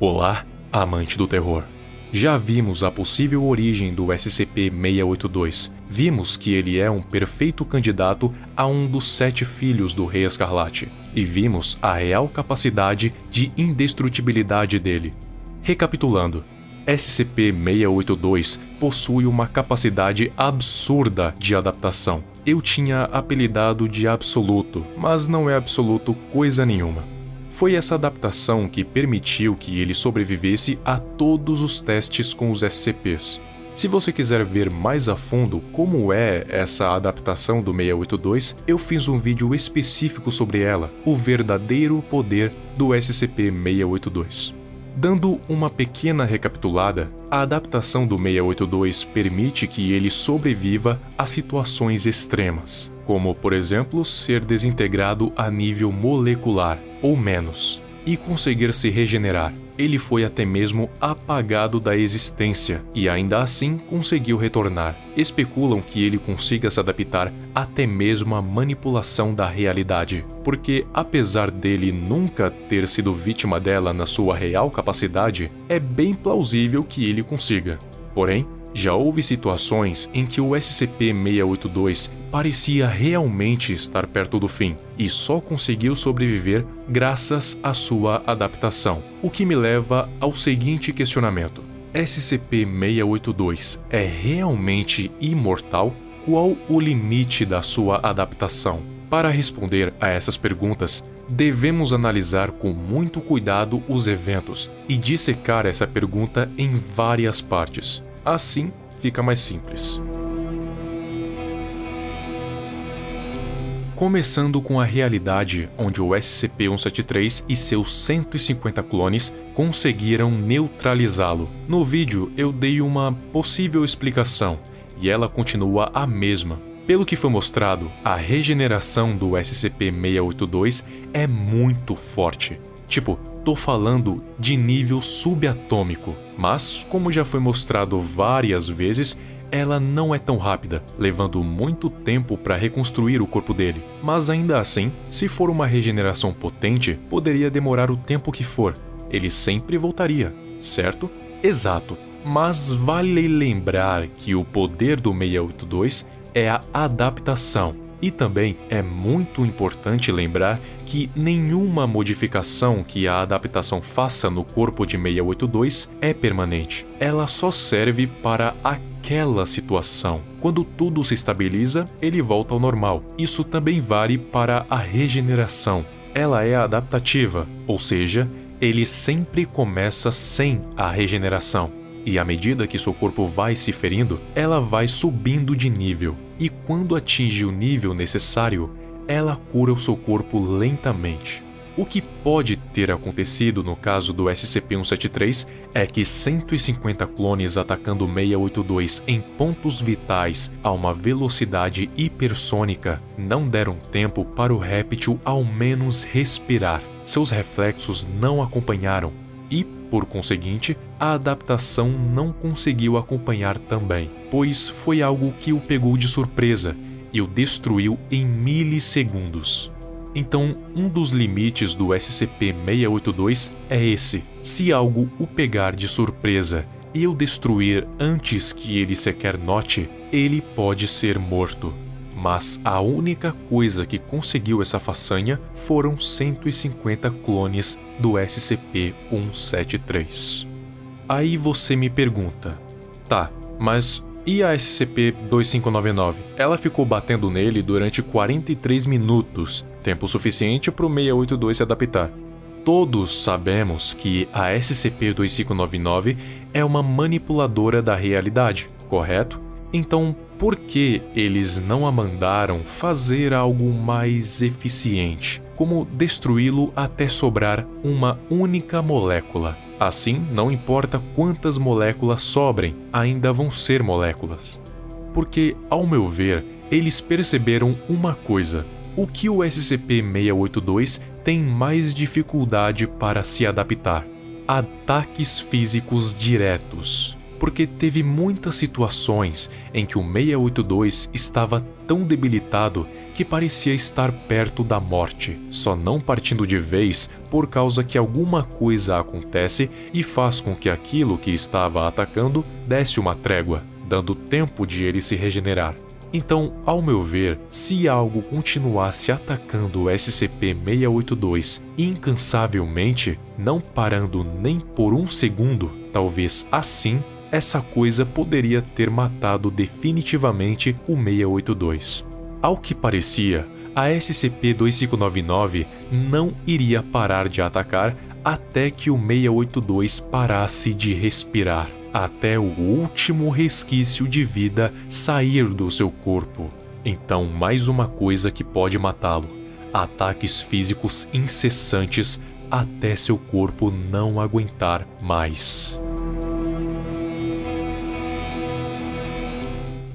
Olá, amante do terror. Já vimos a possível origem do SCP-682. Vimos que ele é um perfeito candidato a um dos 7 filhos do Rei Escarlate. E vimos a real capacidade de indestrutibilidade dele. Recapitulando, SCP-682 possui uma capacidade absurda de adaptação. Eu tinha apelidado de Absoluto, mas não é absoluto coisa nenhuma. Foi essa adaptação que permitiu que ele sobrevivesse a todos os testes com os SCPs. Se você quiser ver mais a fundo como é essa adaptação do 682, eu fiz um vídeo específico sobre ela, o verdadeiro poder do SCP-682. Dando uma pequena recapitulada, a adaptação do 682 permite que ele sobreviva a situações extremas, como, por exemplo, ser desintegrado a nível molecular, ou menos, e conseguir se regenerar. Ele foi até mesmo apagado da existência e ainda assim conseguiu retornar. Especulam que ele consiga se adaptar até mesmo à manipulação da realidade, porque apesar dele nunca ter sido vítima dela na sua real capacidade, é bem plausível que ele consiga. Porém, já houve situações em que o SCP-682 parecia realmente estar perto do fim e só conseguiu sobreviver graças à sua adaptação. O que me leva ao seguinte questionamento: SCP-682 é realmente imortal? Qual o limite da sua adaptação? Para responder a essas perguntas, devemos analisar com muito cuidado os eventos e dissecar essa pergunta em várias partes. Assim, fica mais simples. Começando com a realidade onde o SCP-173 e seus 150 clones conseguiram neutralizá-lo. No vídeo eu dei uma possível explicação, e ela continua a mesma. Pelo que foi mostrado, a regeneração do SCP-682 é muito forte. Tipo, tô falando de nível subatômico, mas, como já foi mostrado várias vezes, ela não é tão rápida, levando muito tempo para reconstruir o corpo dele. Mas ainda assim, se for uma regeneração potente, poderia demorar o tempo que for. Ele sempre voltaria, certo? Exato. Mas vale lembrar que o poder do 682 é a adaptação. E também é muito importante lembrar que nenhuma modificação que a adaptação faça no corpo de 682 é permanente. Ela só serve para aquela situação. Quando tudo se estabiliza, ele volta ao normal. Isso também vale para a regeneração. Ela é adaptativa, ou seja, ele sempre começa sem a regeneração. E à medida que seu corpo vai se ferindo, ela vai subindo de nível. E quando atinge o nível necessário, ela cura o seu corpo lentamente. O que pode ter acontecido no caso do SCP-173 é que 150 clones atacando 682 em pontos vitais a uma velocidade hipersônica não deram tempo para o réptil ao menos respirar. Seus reflexos não acompanharam e, por conseguinte, a adaptação não conseguiu acompanhar também, pois foi algo que o pegou de surpresa e o destruiu em milissegundos. Então, um dos limites do SCP-682 é esse: se algo o pegar de surpresa e o destruir antes que ele sequer note, ele pode ser morto. Mas a única coisa que conseguiu essa façanha foram 150 clones do SCP-173. Aí você me pergunta: tá, mas e a SCP-2599? Ela ficou batendo nele durante 43 minutos, tempo suficiente para o 682 se adaptar. Todos sabemos que a SCP-2599 é uma manipuladora da realidade, correto? Então, por que eles não a mandaram fazer algo mais eficiente, como destruí-lo até sobrar uma única molécula? Assim, não importa quantas moléculas sobrem, ainda vão ser moléculas. Porque, ao meu ver, eles perceberam uma coisa: o que o SCP-682 tem mais dificuldade para se adaptar: ataques físicos diretos. porque teve muitas situações em que o 682 estava tão debilitado que parecia estar perto da morte, só não partindo de vez por causa que alguma coisa acontece e faz com que aquilo que estava atacando desse uma trégua, dando tempo de ele se regenerar. Então, ao meu ver, se algo continuasse atacando o SCP-682 incansavelmente, não parando nem por um segundo, talvez assim, essa coisa poderia ter matado definitivamente o 682. Ao que parecia, a SCP-2599 não iria parar de atacar até que o 682 parasse de respirar, até o último resquício de vida sair do seu corpo. Então, mais uma coisa que pode matá-lo: ataques físicos incessantes até seu corpo não aguentar mais.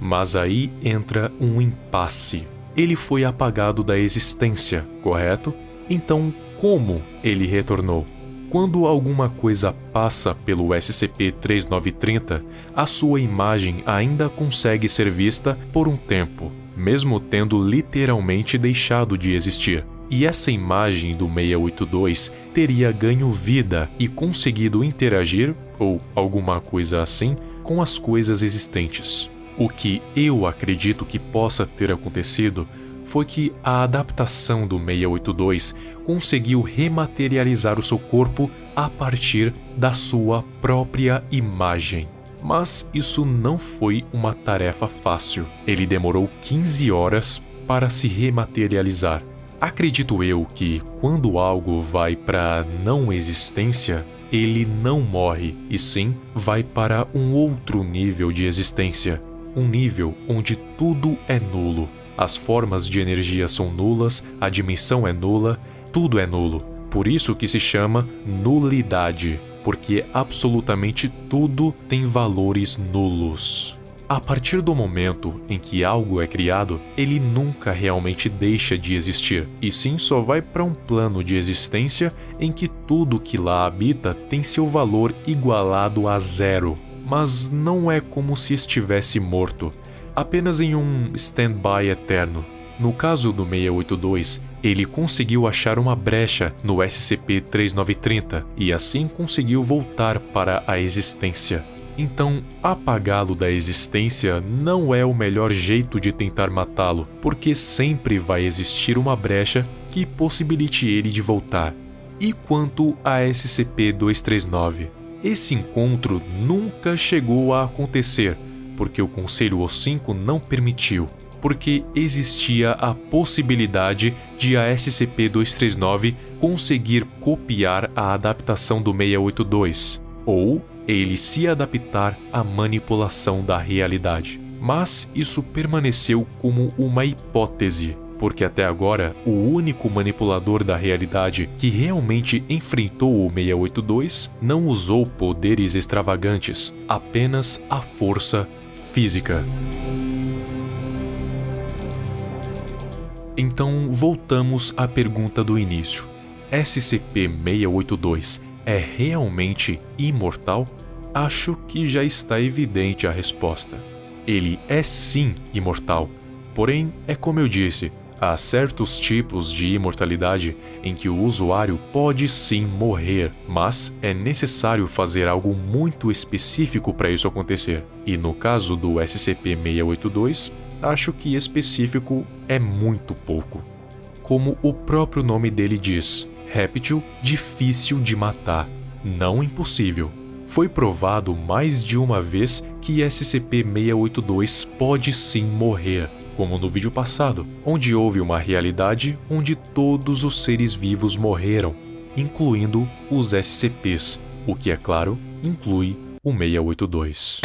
Mas aí entra um impasse. Ele foi apagado da existência, correto? Então, como ele retornou? Quando alguma coisa passa pelo SCP-3930, a sua imagem ainda consegue ser vista por um tempo, mesmo tendo literalmente deixado de existir. E essa imagem do 682 teria ganho vida e conseguido interagir, ou alguma coisa assim, com as coisas existentes. O que eu acredito que possa ter acontecido foi que a adaptação do 682 conseguiu rematerializar o seu corpo a partir da sua própria imagem. Mas isso não foi uma tarefa fácil. Ele demorou 15 horas para se rematerializar. Acredito eu que, quando algo vai para a não existência, ele não morre, e sim vai para um outro nível de existência. Um nível onde tudo é nulo. As formas de energia são nulas, a dimensão é nula, tudo é nulo. Por isso que se chama nulidade, porque absolutamente tudo tem valores nulos. A partir do momento em que algo é criado, ele nunca realmente deixa de existir, e sim só vai para um plano de existência em que tudo que lá habita tem seu valor igualado a zero. Mas não é como se estivesse morto, apenas em um stand-by eterno. No caso do 682, ele conseguiu achar uma brecha no SCP-3930 e assim conseguiu voltar para a existência. Então, apagá-lo da existência não é o melhor jeito de tentar matá-lo, porque sempre vai existir uma brecha que possibilite ele de voltar. E quanto a SCP-239? Esse encontro nunca chegou a acontecer, porque o Conselho O5 não permitiu, porque existia a possibilidade de a SCP-239 conseguir copiar a adaptação do 682, ou ele se adaptar à manipulação da realidade. Mas isso permaneceu como uma hipótese, porque até agora o único manipulador da realidade que realmente enfrentou o 682 não usou poderes extravagantes, apenas a força física. Então voltamos à pergunta do início: SCP-682 é realmente imortal? Acho que já está evidente a resposta. Ele é sim imortal, porém, é como eu disse, há certos tipos de imortalidade em que o usuário pode sim morrer, mas é necessário fazer algo muito específico para isso acontecer. E no caso do SCP-682, acho que específico é muito pouco. Como o próprio nome dele diz, réptil difícil de matar, não impossível. Foi provado mais de uma vez que SCP-682 pode sim morrer, como no vídeo passado, onde houve uma realidade onde todos os seres vivos morreram, incluindo os SCPs, o que, é claro, inclui o 682.